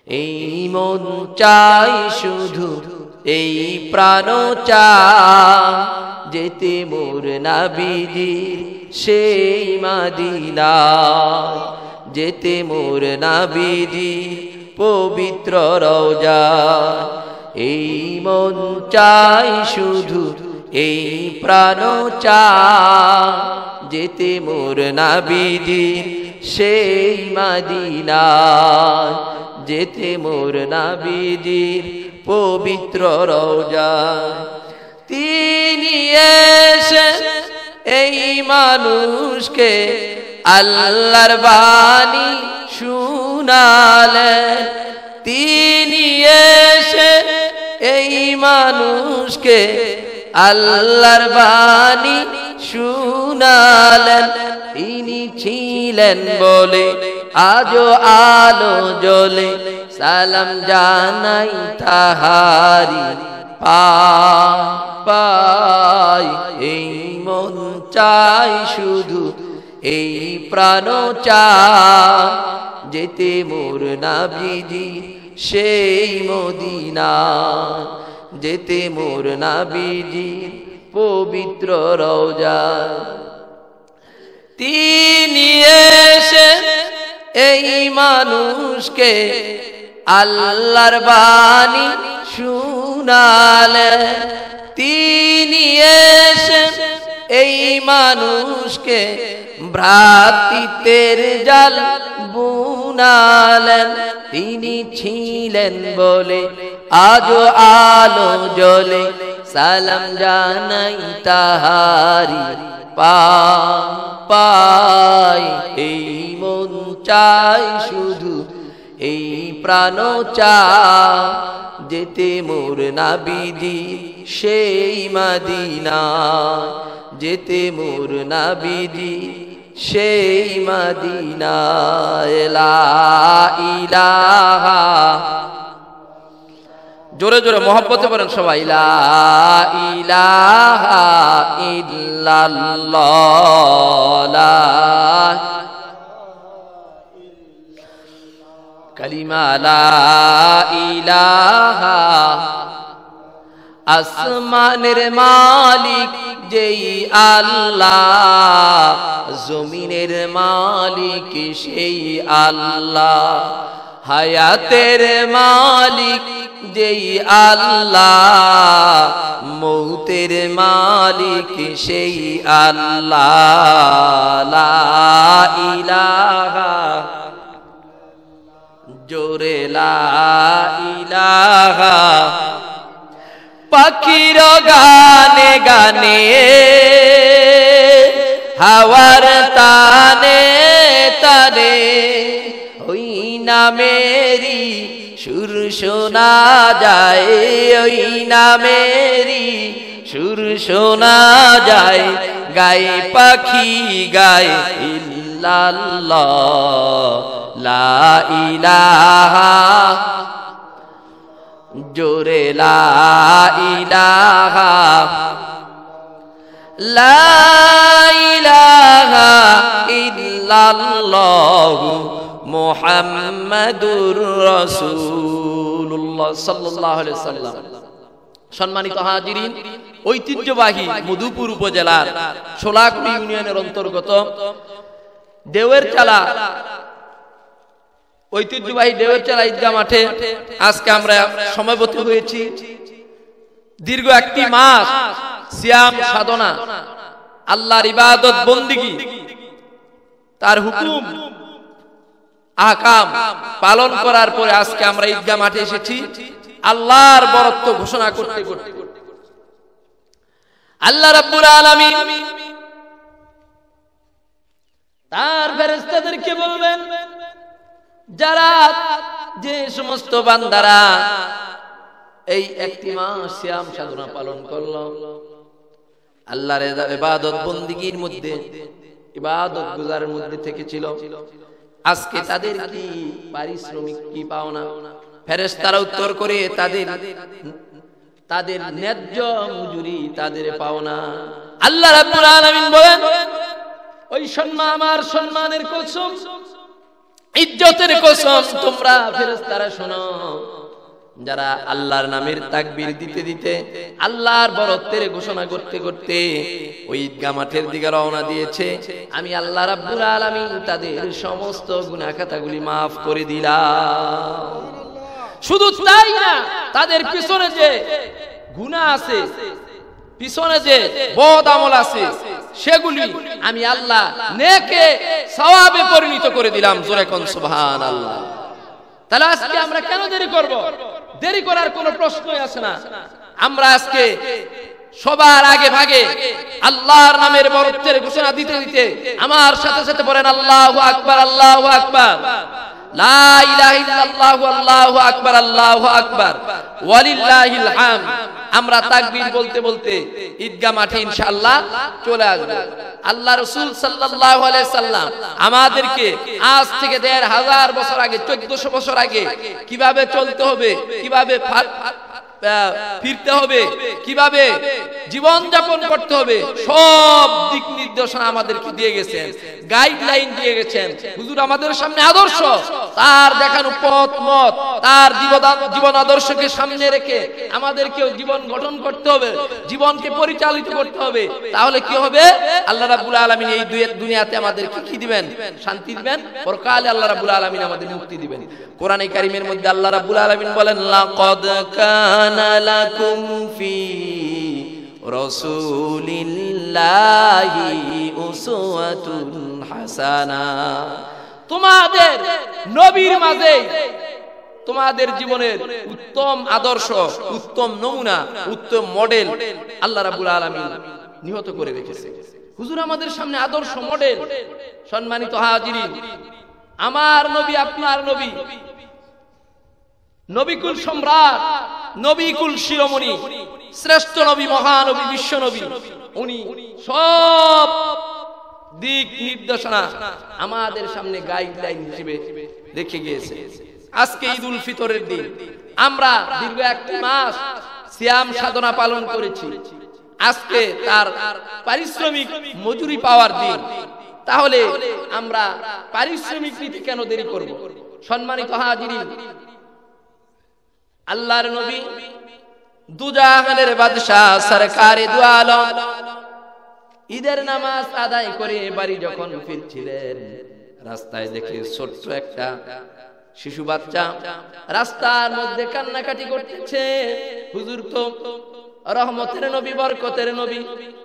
এই মন চাই শুধু, এই প্রাণ চাই যেতে মোর নবীজির সেই মদিনা, যেতে মোর নবীজির পবিত্র রওজা। এই মন চাই শুধু, এই প্রাণ চাই যেতে মোর নবীজির সেই মদিনা, যেতে মোর নবীজির পবিত্র রওজা। তিনি এসে এই মানুষকে আল্লাহর বাণী শুনালেন, তিনি এসে এই মানুষকে আল্লাহর বাণী শুনালেন। তিনি ছিলেন বলে আজও আলো জ্বলে, সালাম জানাই তাহারি পাই। এই মন চাই শুধু, এই প্রাণ চাই যেতে মোর নবীজি সেই মদিনা, যেতে মোর নবীজি পবিত্র রওজা। তিনি এসে এই মানুষকে আল্লাহর বাণী শুনালেন, তিনি এসে এই মানুষকে ভ্রাতৃত্বের জাল বুনালেন। তিনি ছিলেন বলে আজও আলো জ্বলে, সালাম জানাই তাহারি পাই। এই মন চাই শুধু, এই প্রাণ চাই যেতে মোর নবীজি সেই মদিনা, যেতে মোর নবীজি সেই মদিনা। লা ইলাহা, জোরে জোরে মহব্বতে বলেন সবাই, লা ইলাহা ইল্লাল্লাহ, কালিমা লা ইলাহা। আসমানের মালিক যেই আল্লাহ, জমিনের মালিক সেই আল্লাহ, হায়াতের মালিক যেই আল্লাহ, মৌতের মালিক সেই আল্লাহ। লা ইলাহা, জোরে লা ইলাহা। পাখির গানে গানে, হাওয়ার তানে তানে, ওই নামেরি সুর শোনা যায়, ওই নামেরি সুর শোনা যায়। গায়ে পাখি গায়ে ইল্লাল্লাহ, লা ইলাহা, জোরে লা ইলাহা। লা ইলাহা ইল্লাল্লাহ মুহাম্মাদুর রাসূলুল্লাহ সাল্লাল্লাহু আলাইহি ওয়াসাল্লাম। সম্মানিত হাজিরিন, ঐতিহ্যবাহী মধুপুর উপজেলার শোলাকুড়ি ইউনিয়নের অন্তর্গত দেওয়ের চালা, ঐতিহ্যবাহী দেওয়ের চালা ঈদগাহ মাঠে আজকে আমরা সমবেত হয়েছি। দীর্ঘ একটি মাস সিয়াম সাধনা, আল্লাহর ইবাদত বন্দিগি, তার হুকুম আহকাম পালন করার পরে আজকে আমরা ঈদগাহ মাঠে এসেছি আল্লাহর বরত্ব ঘোষণা করতে করতে। আল্লাহ রাব্বুল আলামিন তার ফেরেশতাদেরকে বলবেন, যারা যে সমস্ত বান্দারা এই একটি মাস সিয়াম সাধনা পালন করলো, আল্লাহর ইবাদত বন্দিগির মধ্যে, ইবাদত গুজারের মধ্যে থেকেছিল, আজকে তাদের কি পারিশ্রমিক কি পাওনা? ফেরেশতারা উত্তর করে, তাদের ন্যায্য মজুরি তাদের পাওনা। আল্লাহ রাব্বুল আলামিন বলেন, ওই সম্মান আমার সম্মানের কসম, ইজ্জতের কসম তোমরা ফেরেশতারা শোনো, যারা আল্লাহর নামের তাকবীর দিতে দিতে আল্লাহর বরত্বের ঘোষণা করতে করতে ওই ঈদগাহ মাঠের দিকে রওনা দিয়েছে, আমি আল্লাহ রাব্বুল আলামিন তাদের সমস্ত গুনাহ খাতাগুলি maaf করে দিলাম। শুধু তাই না, তাদের পিছনে যে গুনাহ আছে, পিছনে যে বদ আমল আছে, সেগুলি আমি আল্লাহ নেকে সওয়াবে পরিণত করে দিলাম। জোরে কোন সুবহানাল্লাহ। তাহলে আজকে আমরা কেন দেরি করব? দেরি করার কোনো প্রশ্নই আসে না। আমরা আজকে সবার আগে ভাগে আল্লাহর নামের বরত্বের ঘোষণা দিতে দিতে আমার সাথে সাথে বলেন আল্লাহু আকবার, আল্লাহু আকবার, লা ইলাহা ইল্লাল্লাহু, আল্লাহু আকবার, আল্লাহু আকবার, ওয়ালিল্লাহিল হামদ। আমরা তাকবীর বলতে বলতে ঈদগাহ মাঠে ইনশাআল্লাহ চলে আসব। আল্লাহ রাসূল সাল্লাল্লাহু আলাইহি সাল্লাম আমাদেরকে আজ থেকে ১৫০০ বছর আগে, ১৪০০ বছর আগে কিভাবে চলতে হবে, কিভাবে ফিরতে হবে, কিভাবে জীবন যাপন করতে হবে, সব দিক নির্দেশনা আমাদেরকে দিয়ে গেছেন, গাইডলাইন দিয়ে গেছেন। হুজুর আমাদের সামনে আদর্শ, তার দেখানো পথ মত, তার জীবন আদর্শকে সামনে রেখে আমাদেরকেও জীবন গঠন করতে হবে, জীবনকে পরিচালিত করতে হবে। তাহলে কি হবে? আল্লাহ রাব্বুল আলামিন এই দুনিয়াতে আমাদেরকে কি দিবেন? শান্তি দিবেন। পরকালে আল্লাহ রাব্বুল আলামিন আমাদের মুক্তি দিবেন। কোরআনে কারীমের মধ্যে আল্লাহ রাব্বুল আলামিন বলেন, লাকাদ কানা লাকুম ফি রাসূলিল্লাহি উসওয়াতুন হাসানা। তোমাদের নবীর মাঝে তোমাদের জীবনের উত্তম আদর্শ, উত্তম নমুনা, উত্তম মডেল আল্লাহ রাব্বুল আলামিন নিহত করে রেখেছে। হুজুর আমাদের সামনে আদর্শ মডেল। সম্মানিত হাজিরিন, আমার নবী, আপনার নবী, নবিকুল সম্রাট, নবিকুল শিরোমণি, শ্রেষ্ঠ নবী, মহানবী, বিশ্ব নবী, উনি সব দিক নির্দেশনা আমাদের সামনে গাইডলাইন হিসেবে রেখে গিয়েছে। আজকে ঈদুল ফিতরের দিন, আমরা দীর্ঘ 1 মাস সিয়াম সাধনা পালন করেছি। আজকে তার পারিশ্রমিক মজুরি পাওয়ার দিন। তাহলে আমরা পারিশ্রমিক নিতে কেন দেরি করব? সম্মানিত হাজিরিন, আল্লাহর নবী দুজাহানের বাদশাহ সরকারে দু আলম ঈদের নামাজ আদায় করে বাড়ি যখন ফিরছিলেন, রাস্তায় দেখে ছোট্ট একটা শিশু বাচ্চা রাস্তার মধ্যে কান্নাকাটি করতেছে। হুজুর তো রহমতের নবী, বরকতের নবী।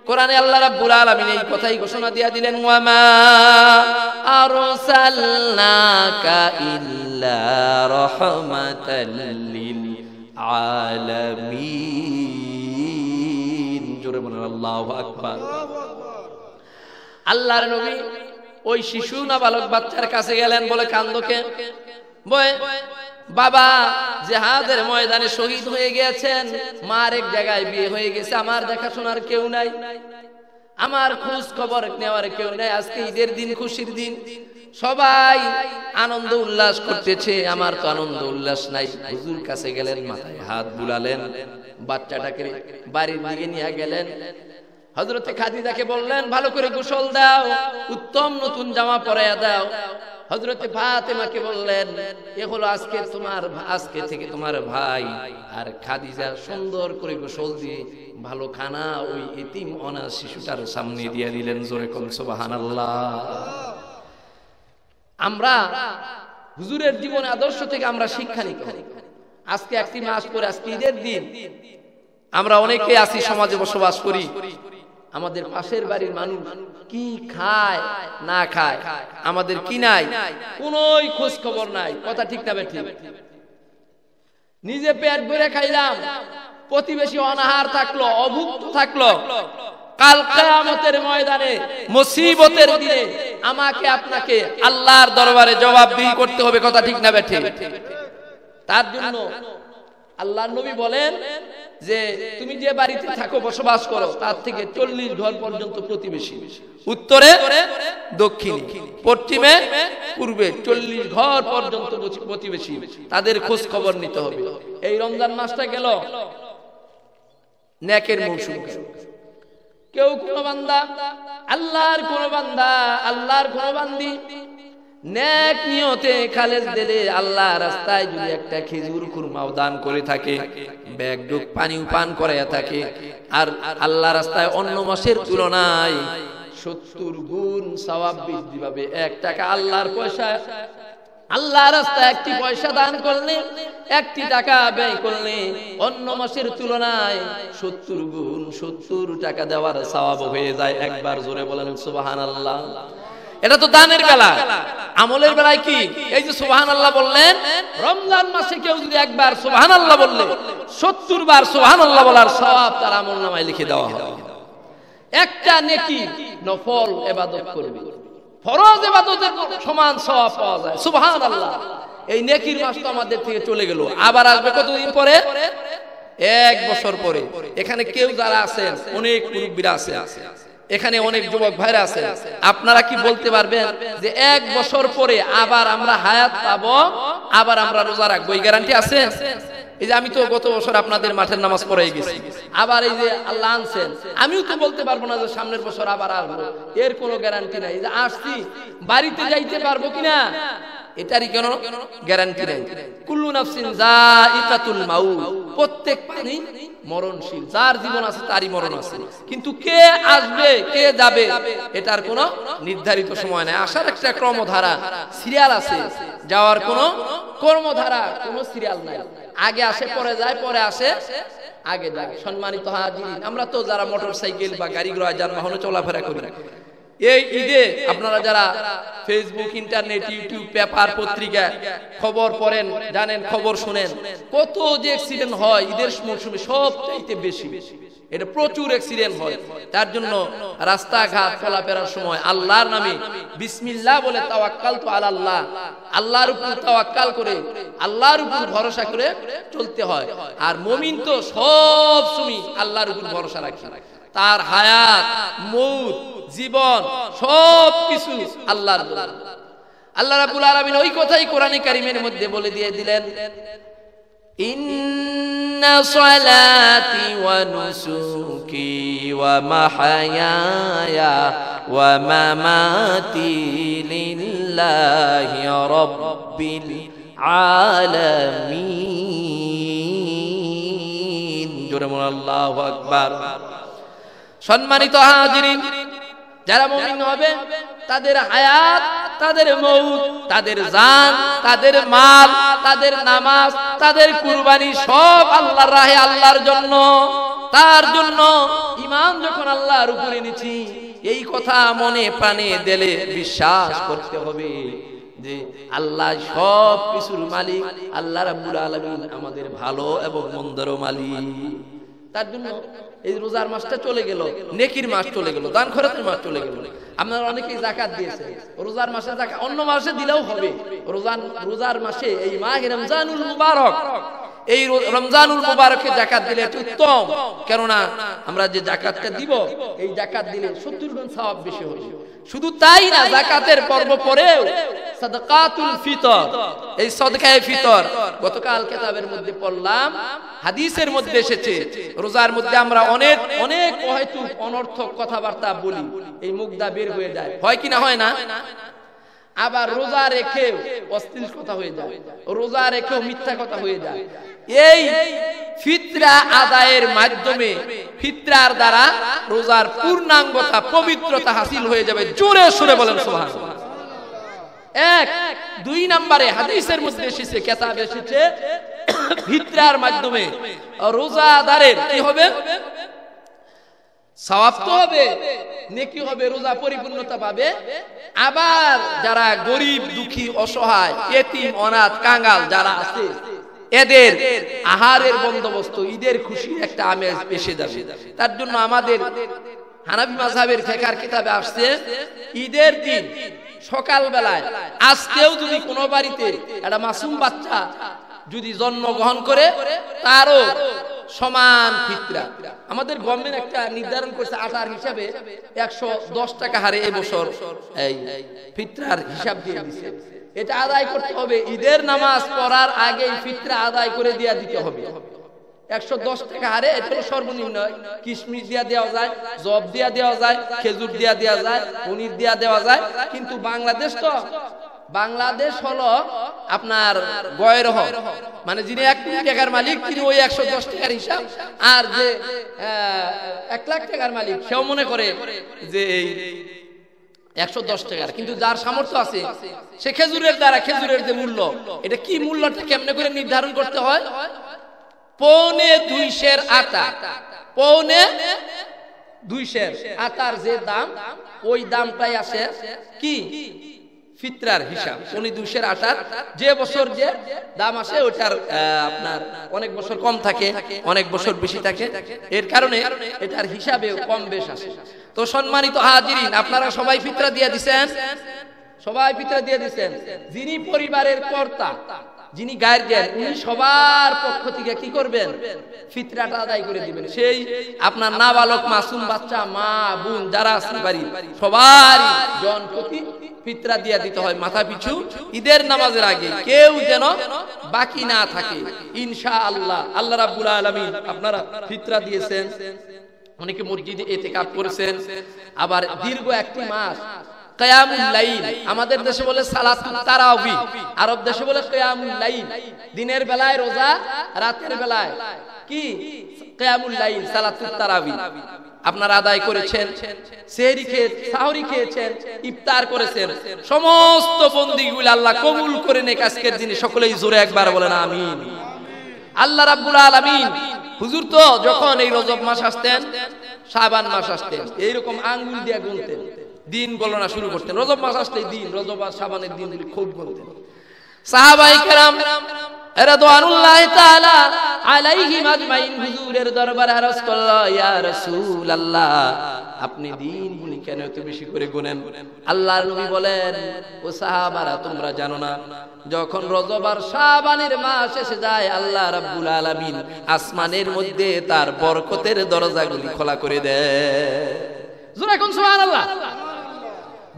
কোরআনে আল্লাহ রাব্বুল আলামিন এই কথাই ঘোষণা দিয়া দিলেন, ওয়া মা আরসালনাকা ইল্লা রাহমাতাল লিল আলামিন। জোরে বলেন আল্লাহু আকবার। আল্লাহর নবী ওই শিশু নাবালক বাচ্চার কাছে গেলেন, বলে কান্দকে, বাবা জিহাদের ময়দানে শহীদ হয়ে গিয়েছেন, মার এক জায়গায় বিয়ে হয়ে গেছে, আমার দেখাশোনার কেউ নাই, আমার খোঁজ খবর নেওয়ার কেউ নাই। আজকে ঈদের দিন, খুশির দিন, সবাই আনন্দ উল্লাস করতেছে, আমার তো আনন্দ উল্লাস নাই। হুজুর কাছে গেলেন, মাথায় হাত বুলালেন, বাচ্চাটাকে বাড়ির দিকে নিয়ে গেলেন। হযরতে খাদিজাকে বললেন, ভালো করে গোসল দাও, উত্তম নতুন জামা পরাইয়া দাও। হযরতে ফাতেমাকে বললেন, এ হলো আজকে থেকে তোমার ভাই। আর খাদিজা সুন্দর করে গোসল দিয়ে ভালো খানা ওই এতিম অনাথ শিশুটার সামনে দিয়ে দিলেন। জোরে কোন সুবহানাল্লাহ। আমরা হুজুরের জীবন আদর্শ থেকে আমরা শিক্ষা নিতে হবে। আজকে 1 মাস পরে, আজকে ঈদের দিন, আমরা অনেকে আছি সমাজে বসবাস করি, আমাদের পাশের বাড়ির মানুষ কি খায় না খায়, আমাদের কি নাই, কোনোই খোঁজ খবর নাই। কথা ঠিক না বেঠিক? নিজে পেট ভরে খাইলাম, প্রতিবেশী অনাহার থাকলো, অভুক্ত থাকলো, কাল কিয়ামতের ময়দানে মুসিবতের দিনে আমাকে আপনাকে আল্লাহর দরবারে জবাবদিহি করতে হবে। কথা ঠিক না বেঠিক? তার জন্য আল্লাহর নবী বলেন যে তুমি যে বাড়িতে থাকো, বসবাস করো, তার থেকে 40 ঘর পর্যন্ত প্রতিবেশী, উত্তরে দক্ষিণে, পশ্চিমে পূর্বে 40 ঘর পর্যন্ত প্রতিবেশী, তাদের খোঁজ খবর নিতে হবে। এই রমজান মাসটা গেল, নেকের মৌসুম। কেউ কোন বান্দা, আল্লাহর কোন বান্দা, আল্লাহর কোন বান্দি নেক নিয়তে খালেস দিলে আল্লাহ রাস্তায় যদি একটা খেজুর কুরমাও দান করে থাকে, ব্যাগ ডুক পানিও পান করাইয়া থাকে, আর আল্লাহ রাস্তায় অন্য মাসের তুলনায় 70 গুণ সওয়াব বৃদ্ধি পাবে। 1 টাকা আল্লাহর পয়সা, আল্লাহ রাস্তায় 1টি পয়সা দান করলে, 1টি টাকা ব্যয় করলে অন্য মাসের তুলনায় 70 গুণ 70 টাকা দেওয়ার সওয়াব হয়ে যায়। একবার জোরে বলেন সুবহানাল্লাহ। এটা তো দানের বেলা। আমলের বেলায় কি? এই যে সুবহানাল্লাহ বললেন, রমজান মাসে কেউ যদি একবার সুবহানাল্লাহ বললে 70 বার সুবহানাল্লাহ বলার সওয়াব তার আমলনামায় লিখে দেওয়া হবে। একটা নেকি নফল ইবাদত করবে, ফরজ ইবাদতের সমান সওয়াব পাওয়া যায়। সুবহানাল্লাহ। এই নেকির মাস তো আমাদের থেকে চলে গেল, আবার আসবে কতদিন পরে? 1 বছর পরে। এখানে কেউ যারা আছেন, অনেক মুরব্বিরা আছে, এখানে অনেক যুবক ভাইরা আছে, আপনারা কি বলতে পারবেন যে 1 বছর পরে আবার আমরা হায়াত পাবো, আবার আমরা রোজা রাখবো? এই গ্যারান্টি আছে? এই যে আমি তো গত বছর আপনাদের মাঠের নামাজ পড়াই গেছি, আবার এই যে আল্লাহ আনছেন, আমিও তো বলতে পারবো না যে সামনের বছর আবার আসবো, এর কোনো গ্যারান্টি নাই। এই যে আসছি, বাড়িতে যাইতে পারবো কিনা এটারই কেন গ্যারান্টি নাই। কুল্লু নাফসিন যায়িকাতুল মাউত, প্রত্যেক প্রাণী মরণশীল, যার জীবন আছে তারই মরণ আছে, কিন্তু কে আসবে কে যাবে এটার কোনো নির্ধারিত সময় নাই। আসার একটা ক্রমধারা, সিরিয়াল আছে, যাওয়ার কোনো কর্মধারা, কোনো সিরিয়াল নাই। আগে আসে পরে যায়, পরে আসে আগে যায়। সম্মানিত হাজিরিন, আমরা তো যারা মোটরসাইকেল বা গাড়ি ঘোড়া যানবাহনে চলাফেরা করি, এই ঈদে আপনারা যারা ফেসবুক, ইন্টারনেট, ইউটিউব, পেপার, পত্রিকা খবর পড়েন, জানেন, খবর শুনেন, কত যে অ্যাক্সিডেন্ট হয় ঈদের মৌসুমে, সবচাইতে বেশি। এটা প্রচুর অ্যাক্সিডেন্ট হয়। তার জন্য রাস্তাঘাট চলাফেরার সময় আল্লাহর নামে বিসমিল্লাহ বলে তাওয়াক্কালতু আলাল্লাহ, আল্লাহর উপর তাওয়াক্কাল করে, আল্লাহর উপর ভরসা করে চলতে হয়। আর মুমিন তো সব সময় আল্লাহর উপর ভরসা রাখে, তার হায়াত, মউত, জীবন সব কিছু আল্লাহর। আল্লাহ রাব্বুল আলামিন ওই কথাই কোরআনে কারীমের মধ্যে বলে দিয়ে দিলেন, ইন্না সালাতি ওয়া নুসুকি ওয়া মাহয়ায়া ওয়া মামাতি লিল্লাহি রাব্বিল আলামিন। জোরে বলুন আল্লাহু আকবার। সম্মানিত হাজিরিন, যারা মুমিন হবে তাদের হায়াত, তাদের মউত, তাদের জান, তাদের মাল, তাদের নামাজ, তাদের কুরবানি সব আল্লাহর রাহে, আল্লাহর জন্য। তার জন্য ঈমান যখন আল্লাহর উপরে নিছি, এই কথা মনে প্রাণে দিলে বিশ্বাস করতে হবে যে আল্লাহ সব কিছুর মালিক, আল্লাহ রাব্বুল আলামিন আমাদের ভালো এবং মন্দের মালিক। তার জন্য এই রোজার মাসটা চলে গেল, নেকির মাস চলে গেল, দান খয়রাতের মাস চলে গেল। আপনারা অনেকেই যাকাত দিয়েছে, রোজার মাসে যাকাত অন্য মাসে দিলেও হবে, রোজার মাসে এই মাহে রমজানুল মুবারক, এই রমজানুল মুবারকে যাকাত দিলে এটা উত্তম। কেননা আমরা যে যাকাতটা দিব, এই যাকাত দিলে 70 গুণ সওয়াব বেশি হবে। শুধু তাই না, যাকাতের পর্ব পরেও সাদাকাতুল ফিতর, এই সাদকায়ে ফিতর গতকাল কিতাবের মধ্যে পড়লাম, হাদিসের মধ্যে এসেছে, রোজার মধ্যে আমরা অনেক অনেক হয়তো অনর্থক কথাবার্তা বলি, এই মুখদা বের হয়ে যায়, হয় কি না হয় না? আবার রোজা রেখেও অশ্লীল কথা হয়ে যায়, রোজা রেখেও মিথ্যা কথা হয়ে যায়। এই ফিতরা আদায়ের মাধ্যমে, ফিতরার দ্বারা রোজার পূর্ণাঙ্গতা, পবিত্রতা হাসিল হয়ে যাবে। জোরে সুরে বলেন সুবহানাল্লাহ। 1 2 নম্বরে হাদিসের মধ্যে এসেছে, কিতাবে এসেছে, ফিতরার মাধ্যমে রোজাদারের কি হবে? সওয়াব তো হবে, নেকি হবে, রোজা পরিপূর্ণতা পাবে। আবার যারা গরিব, দুঃখী, অসহায়, এতিম, অনাথ, কাঙ্গাল যারা আছে, এদের আহারের বন্দোবস্ত, ঈদের খুশি একটা আমেজ এসে যাবে। তার জন্য আমাদের হানাফি মাযহাবের ফিকহের কিতাবে আসছে, ঈদের দিন সকাল বেলায় আজকেও যদি কোনো বাড়িতে একটা মাসুম বাচ্চা যদি জন্মগ্রহণ করে, তারও সমান ফিতরা। আমাদের গভর্নমেন্ট একটা নির্ধারণ করছে আটার হিসাবে 110 টাকা হারে এবছর এই ফিতরার হিসাব দিয়ে দিছে। এটা আদায় করতে হবে, ঈদের নামাজ পড়ার আগেই ফিতরা আদায় করে দিয়া দিতে হবে। 110 টাকা হারে, এটা হলো সর্বনিম্ন। কিশমিশ দিয়া দেওয়া যায়, জব দিয়া দেওয়া যায়, খেজুর দিয়া দেওয়া যায়, পনির দিয়া দেওয়া যায়, কিন্তু বাংলাদেশ তো বাংলাদেশ হলো আপনার গয়রহ, মানে যিনি 1 কোটি টাকার মালিক তিনি ওই 110 টাকার হিসাব, আর যে 1 লাখ টাকার মালিক সেও মনে করে যে এই 110 টাকার। কিন্তু যার সামর্থ্য আছে সে খেজুরের দ্বারা খেজুরের যে মূল্য, এটা কি মূল্যটা কেমনে করে নির্ধারণ করতে হয়, 1.25 সের আটা, 1.25 সের আটার যে দাম ওই দামটাই আসে কি ফিতরার হিসাব। 1.25 সের আটার যে বছর যে দাম আসে ওটার আপনার অনেক বছর কম থাকে, অনেক বছর বেশি থাকে, এর কারণে এটার হিসাবে কম বেশ আসে। তো সম্মানিত হাজিরিন, আপনারা সবাই ফিতরা দিয়ে দিবেন, সবাই ফিতরা দিয়ে দিবেন। যিনি পরিবারের কর্তা, যিনি গার্জিয়ান, উনি সবার পক্ষ থেকে কি করবেন, ফিতরাটা আদায় করে দিবেন। সেই আপনার নাবালক মাসুম বাচ্চা, মা বোন যারা আছে বাড়ি সবারই জন প্রতি ফিতরা দিয়ে দিতে হয় মাথা পিছু ঈদের নামাজের আগে, কেউ যেন বাকি না থাকে ইনশাআল্লাহ। আল্লাহ রাব্বুল আলামিন আপনারা ফিতরা দিয়েছেন, অনেকে মসজিদে ইতিকাফ করেছেন, আবার দীর্ঘ 1 মাস কিয়ামুল লাইল, আমাদের দেশে বলে সালাতুত তারাবি, আরব দেশে বলে কিয়ামুল লাইল, দিনের বেলায় রোজা, রাতের বেলায় কি কিয়ামুল লাইল, সালাতুত তারাবি আপনারা আদায় করেছেন, সেহরি খেয়েছেন, সাহরি খেয়েছেন, ইফতার করেছেন, সমস্ত বন্দিগুলো আল্লাহ কবুল করে নেক আজকের দিনে। সকলেই জোরে একবার বলেন আমিন। আল্লাহ রাব্বুল আলামিন, হুজুর তো যখন এই রজব মাস আসতেন, শাবান মাস আসতেন, এইরকম আঙ্গুল দিয়ে গুনতেন, দিন গণনা শুরু করতেন। রজব মাস আসলেই দিন, রজব আর শাবানের দিনগুলি খুব গুনতেন। সাহাবায়ে কেরাম রাদিয়াল্লাহু তাআলা আলাইহিম আজমাইন হুজুরের দরবারে আরজ করল, ইয়া রাসূলুল্লাহ আপনি দিনগুলি কেন এত বেশি করে গুনেন? আল্লাহর নবী বলেন, ও সাহাবারা তোমরা জানো না, যখন রজব আর শাবানের মাস এসে যায় আল্লাহ রাব্বুল আলামিন আসমানের মধ্যে তার বরকতের দরজাগুলি খোলা করে দেয়। জোরে কোন সুবহানাল্লাহ।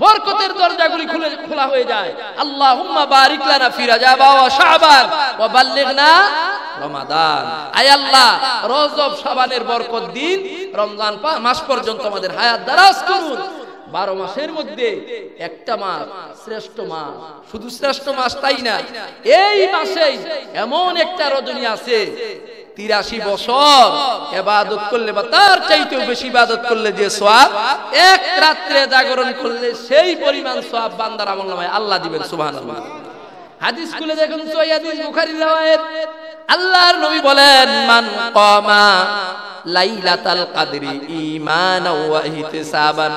বরকতের দরজাগুলি খোলা হয়ে যায়। আল্লাহুম্মা বারিক লানা ফি রাজাব ওয়া শাবান ওয়া বাল্লিগনা রমাদান। আয় আল্লাহ, রজব শাবানের বরকত দিন, রমজান মাস পর্যন্ত আমাদের হায়াত দারাজ করুন। 12 মাসের মধ্যে একটা মাস শ্রেষ্ঠ মাস, শুধু শ্রেষ্ঠ মাস তাই না, এই মাসেই এমন একটা রজনী আছে 83 বছর ইবাদত করলে বা তার চাইতেও বেশি ইবাদত করলে যে সওয়াব, এক রাত্রে জাগরণ করলে সেই পরিমাণ সওয়াব বান্দার আমলনামায় আল্লাহ দিবেন। সুবহানাল্লাহ। হাদিস খুলে দেখুন, সহিহ হাদিস বুখারীর riwayat, আল্লাহর নবী বলেন, মান কামা লাইলাতাল কদরি ঈমানাও ওয়া ইহতিসাবান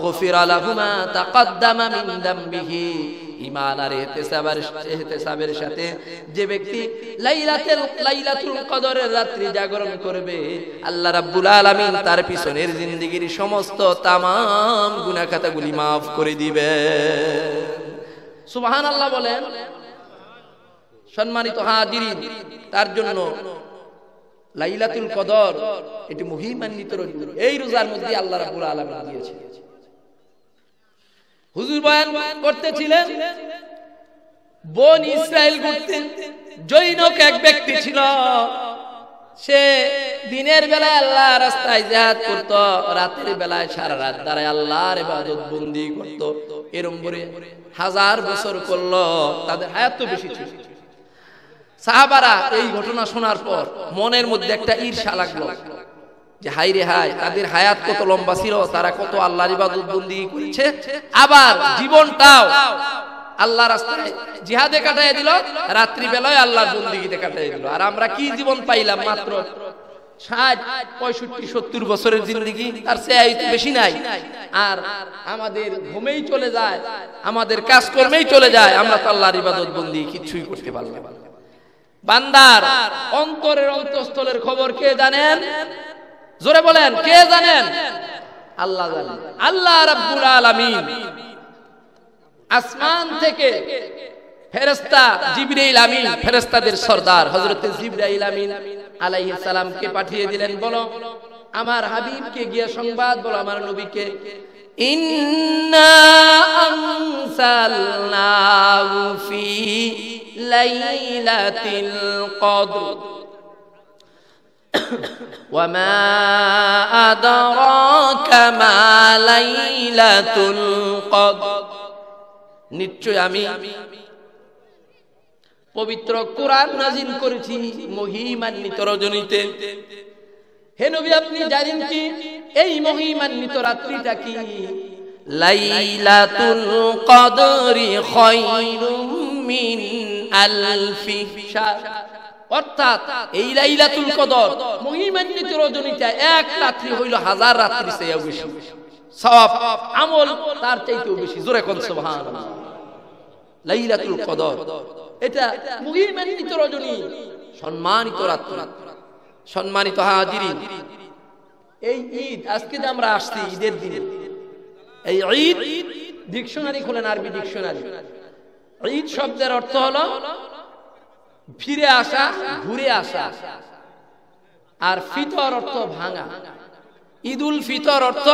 গুফিরা লাহু মা তাকদ্দামা মিন যামবিহি। ঈমান আর ইহতিসাবের সাথে যে ব্যক্তি লাইলাতুল কদরের রাত্রি জাগরণ করবে, আল্লাহ রাব্বুল আলামিন তার পিছনের জিন্দেগীর সমস্ত তামাম গুনাহ খাতাগুলি maaf করে দিবে। সুবহানাল্লাহ বলেন। সম্মানিত হাজিরিন, তার জন্য লাইলাতুল কদর এটি মহিমান্বিত রোজা, এই রোজার মধ্যে আল্লাহ রাব্বুল আলামিন দিয়েছে। হুজুর বয়ান করতেছিলেন, বনি ইসরাইল ঘুরতেন, জৈনক এক ব্যক্তি ছিল, সে দিনের বেলায় আল্লাহর রাস্তায় জিহাদ করত, রাতের বেলায় সারা রাত দাঁড়ায় আল্লাহর ইবাদত বন্দি করত। এরকম করে 1000 বছর করলো, তাদের হায়াত তো বেশি ছিল। সাহাবারা এই ঘটনা শোনার পর মনের মধ্যে একটা ঈর্ষা লাগলো যে হাই রে হাই, তাদের হায়াত কত লম্বা ছিল, তারা কত আল্লাহর ইবাদত বন্দেগী করেছে, আবার জীবনটাও আল্লাহর রাস্তায় জিহাদে কাটায় দিল, রাত্রি বেলায় আল্লাহর বন্দেগীতে কাটায় দিল। আর আমরা কি জীবন পাইলাম? মাত্র 60, 65, 70 বছরের জিন্দেগি, তার চেয়ে বেশি নাই। আর আমাদের ঘুমেই চলে যায়, আমাদের কাজকর্মেই চলে যায়, আমরা তো আল্লাহর ইবাদত বন্দেগী কিছুই করতে পারলাম না। বান্দার অন্তরের অন্তঃস্থলের খবর কে জানেন? জোরে বলেন, কে জানেন? আল্লাহ জানেন। আল্লাহ রাব্বুল আলামিন আসমান থেকে ফেরেশতা জিবরাইল আমিন, ফেরেশতাদের সরদার হযরত জিবরাইল আমিন আলাইহিস সালামকে পাঠিয়ে দিলেন, বলো আমার হাবিবকে গিয়ে সংবাদ বলো, আমার নবীকে, ইন্না আনসালনাহু ফি লাইলাতিল কদর ওয়া মা আদরাকা মা লাইলাতুল কদর নিশ্চয় আমি পবিত্র কোরআন নাযিল করেছি মহিমান্বিত রজনীতে। হে নবী আপনি জানেন কি এই মহিমান্বিত রাত্রিটা কি? লাইলাতুল কদরি খায়রুম মিন আলফি শাহর, অর্থাৎ এই লাইলাতুল কদর মহিমান্বিত রজনীটা এক রাত্রি হইল হাজার রাত্রি চেয়েও বেশি সওয়াব আমল তার চাইতেও বেশি। জোরে কোন সুবহানাল্লাহ। লাইলাতুল কদর এটা মহিমান্বিত রজনী, সম্মানিত রাত্রি। সম্মানিত হাজিরিন, এই ঈদ আজকে যে আমরা আসছি ঈদের দিনে, এই ঈদ ডিকশনারি খোলেন, আরবি ডিকশনারি। ঈদ শব্দের অর্থ হলো ফিরে আসা, ঘুরে আসা। আর ফিতর অর্থ ভাঙা। ঈদুল ফিতর অর্থ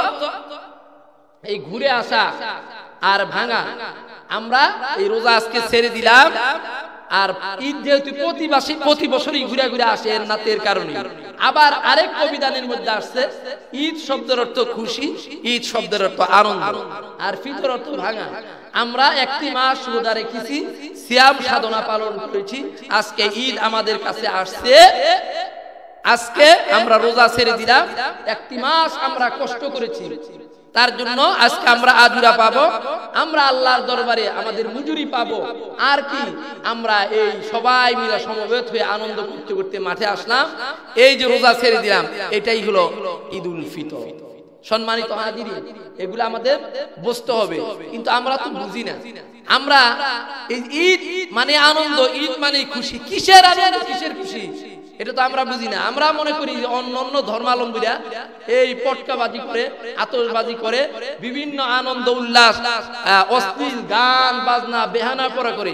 এই ঘুরে আসা আর ভাঙা। আমরা এই রোজা আজকে ছেড়ে দিলাম, আর ঈদ যেহেতু প্রতি বছরই ঘুরে ঘুরে আসে এর নাতের কারণে, আবার আরেক অভিধানের মধ্যে আসছে ঈদ শব্দের অর্থ খুশি, ঈদ শব্দের অর্থ আনন্দ, আর ফিতর অর্থ ভাঙা। আমরা একটি মাস রোজা রেখেছি, সিয়াম সাধনা পালন করেছি, আজকে ঈদ আমাদের কাছে আসছে, আজকে আমরা রোজা ছেড়ে দিলাম, একটি মাস আমরা কষ্ট করেছি, তার জন্য আজকে আমরা আজুরা পাবো, আমরা আল্লাহর দরবারে আমাদের মজুরি পাবো। আর কি আমরা এই সবাই মিলে সমবেত হয়ে আনন্দ করতে করতে মাঠে আসলাম, এই যে রোজা ছেড়ে দিলাম, এটাই হলো ঈদুল ফিতর। সম্মানিত হাজিরিন, এগুলো আমাদের বুঝতে হবে, কিন্তু আমরা তো বুঝি না। আমরা এই ঈদ মানে আনন্দ, ঈদ মানে খুশি, কিসের আনন্দ কিসের খুশি এটা তো আমরা বুঝি না। আমরা মনে করি যে অন্য ধর্মাবলম্বীরা এই পটকাবাজি করে, আতশবাজি করে, বিভিন্ন আনন্দ উল্লাস, অশ্লীল গান বাজনা বেহানা পড়া করে,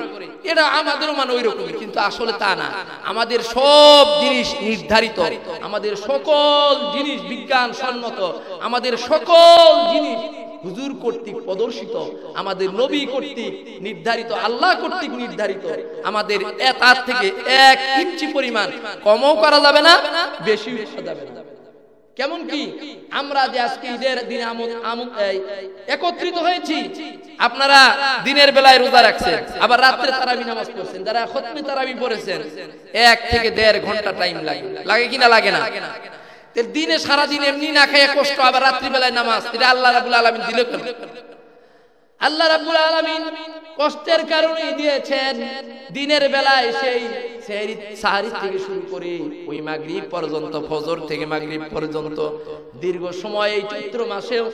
এটা আমাদেরও মানে ওই রকমই, কিন্তু আসলে তা না। আমাদের সব জিনিস নির্ধারিত, আমাদের সকল জিনিস বিজ্ঞান সম্মত, আমাদের সকল জিনিস হুজুর কর্তৃক প্রদর্শিত, আমাদের নবী কর্তৃক নির্ধারিত, আল্লাহ কর্তৃক নির্ধারিত। আমাদের তার থেকে 1 ইঞ্চি পরিমাণ কমও করা যাবে না, বেশিও করা যাবে না। কেমন কি আমরা যে আজকে ঈদের দিনে একত্রিত হয়েছি, আপনারা দিনের বেলায় রোজা রাখছেন, আবার রাত্রে তারাবি নামাজ পড়ছেন, যারা খতমে তারাবি পড়েছেন 1 থেকে 1.5 ঘন্টা টাইম লাগে কিনা লাগে না? দিনে সারাদিন এমনি না খেয়ে কষ্ট, আবার রাত্রিবেলায় নামাজ, এটা আল্লাহ রাব্বুল আলামিন দিল কেন? আল্লাহ রাব্বুল আলামিন কষ্টের কারণে দিয়েছেন। দিনের বেলায় সেই সাহারি থেকে শুরু করে ওই মাগরিব পর্যন্ত, ফজর থেকে মাগরিব পর্যন্ত দীর্ঘ সময় এই চৈত্র মাসেও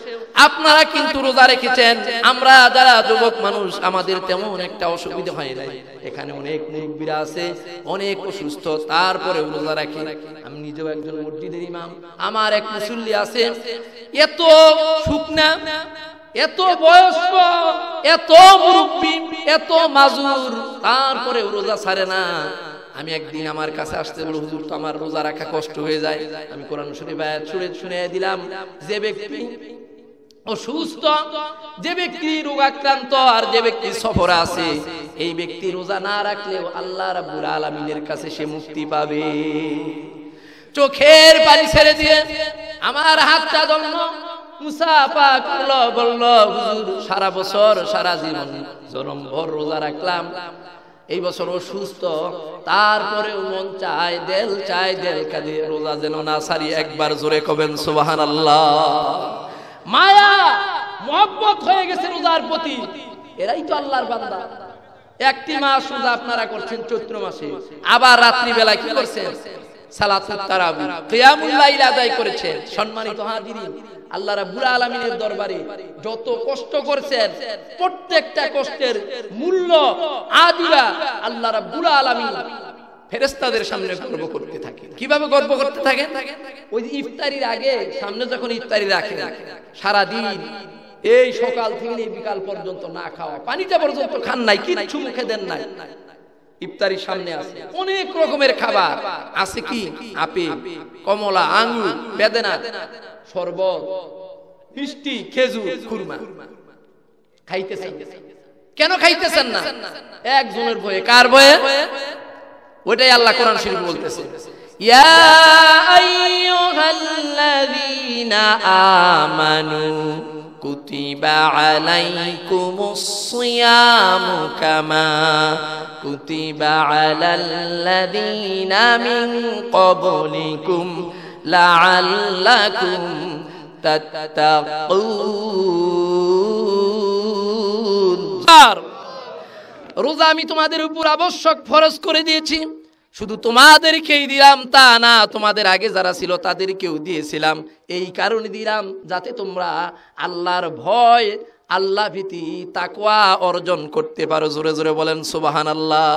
আপনারা কিন্তু রোজা রেখেছেন। আমরা যারা যুবক মানুষ, আমাদের তেমন একটা অসুবিধা হয় নাই। এখানে অনেক মুরব্বীরা আছে, অনেক অসুস্থ, তারপরে রোজা রাখি। আমি নিজেও একজন মসজিদের ইমাম, আমার এক মুসল্লি আছে, এত শুকনা, এত বয়স্ক, এত মুরব্বী, এত মাজুর, তারপরে রোজা ছাড়ে না। আমি একদিন আমার কাছে আসতে বলে, হুজুর তো আমার রোজা রাখা কষ্ট হয়ে যায়। আমি কোরআন শরীফ আয়াত শুনে দিলাম, যে ব্যক্তি অসুস্থ, যে ব্যক্তি রোগাক্রান্ত, আর যে ব্যক্তি সফরে আছে, এই ব্যক্তি রোজা না রাখলেও আল্লাহ রাব্বুল আলামিনের কাছে সে মুক্তি পাবে। চোখের পানি ছেড়ে দিয়ে আমার হাতটা ধরল, মুসাফা করলো, বলল, হুজুর সারা বছর সারা জীবন জনম ভর রোজা রাখলাম, এই বছর অসুস্থ, তারপরেও মন চায়, দেল কাঁদে, রোজা যেন না সারি। একবার জোরে কবেন সুবহানাল্লাহ। মায়া মহব্বত হয়ে গেছে রোজার প্রতি। এরাই তো আল্লাহর বান্দা। একটি মাস রোজা আপনারা করছেন চৈত্র মাসে, আবার রাত্রি বেলা কি করছেন? সালাতুত তারাবি, কিয়ামুল লাইল আদায় করেছেন। সম্মানিত হাজিরিন, আল্লাহ রাব্বুল আলামিনের দরবারে যত কষ্ট করেছেন, প্রত্যেকটা কষ্টের মূল্য আদিরা আল্লাহ রাব্বুল আলামিন ফেরেশতাদের সামনে গর্ব করতে থাকেন। কিভাবে গর্ব করতে থাকেন? ওই যে ইফতারির আগে, সামনে যখন ইফতারি রাখেন, সারা দিন এই সকাল থেকে বিকাল পর্যন্ত না খাওয়া, পানিটা পর্যন্ত খান নাই, কিচ্ছু মুখে দেন নাই, ইফতারির সামনে আছে অনেক রকমের খাবার আছে, কি আপেল, কমলা, আঙ্গুর, বেদানা, শরবত, মিষ্টি, খেজুর, খুরমা খাইতেছেন। কেন খাইতেছেন না? একজনের ভয়ে। কার ভয়ে? ওইটাই আল্লাহ কোরআন শরীফে বলতেছে, ইয়া আইয়ুহাল্লাযীনা আমানু কুতিবা আলাইকুমুস সিয়ামু কামা কুতিবা আলাল্লাযীনা মিন ক্বাবলিকুম লাআল্লাকুম তাত্তাকুন। রোজা আমি তোমাদের উপর আবশ্যক ফরজ করে দিয়েছি, শুধু তোমাদেরকেই দিলাম তা না, তোমাদের আগে যারা ছিল তাদেরকেও দিয়েছিলাম। এই কারণে দিলাম যাতে তোমরা আল্লাহর ভয়, আল্লাহ ভীতি, তাকওয়া অর্জন করতে পারো। জোরে জোরে বলেন সুবহানাল্লাহ।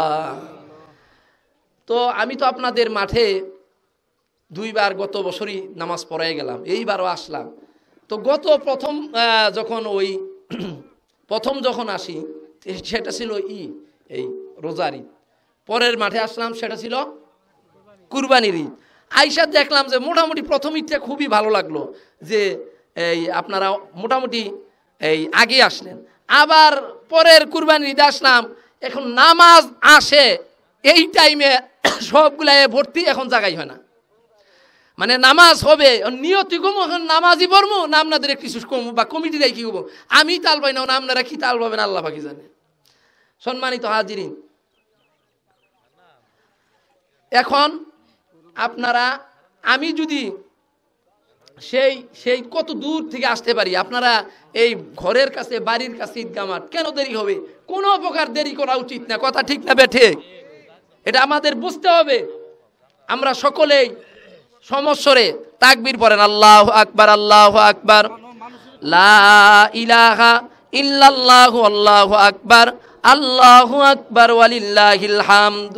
তো আমি তো আপনাদের মাঠে দুইবার গত বছরই নামাজ পড়াই গেলাম, এইবারও আসলাম। তো গত প্রথম যখন আসি সেটা ছিল এই রোজার ঈদ, পরের মাঠে আসলাম সেটা ছিল কুরবানির ঈদ। আইসা দেখলাম যে মোটামুটি প্রথম ঈদটা খুবই ভালো লাগলো, যে এই আপনারা মোটামুটি এই আগে আসলেন। আবার পরের কুরবানির ঈদে আসলাম, এখন নামাজ আসে এই টাইমে সবগুলাই ভর্তি, এখন জায়গাই হয় না। মানে নামাজ হবে নিয়তি কমু, এখন নামাজই পড়বো না আপনাদের কিছু কমু বা কমিটিরাই কি করবো, আমি তাল পাই না, আপনারা কি তাল পাবেন আল্লাহ পাকি জানে। সম্মানিত হাজিরিন, এখন আপনারা আমি যদি সেই কত দূর থেকে আসতে পারি, আপনারা এই ঘরের কাছে বাড়ির কাছে ঈদগাহ মাঠ, কেন দেরি হবে? কোনো প্রকার দেরি করা উচিত না, কথা ঠিক না বেঠে? এটা আমাদের বুঝতে হবে। আমরা সকলেই সমস্বরে তাকবীর পড়েন, আল্লাহু আকবার, আল্লাহু আকবার, লা ইলাহা ইল্লাল্লাহু, আল্লাহু আকবার, আল্লাহু আকবার, ওয়ালিল্লাহিল হামদ।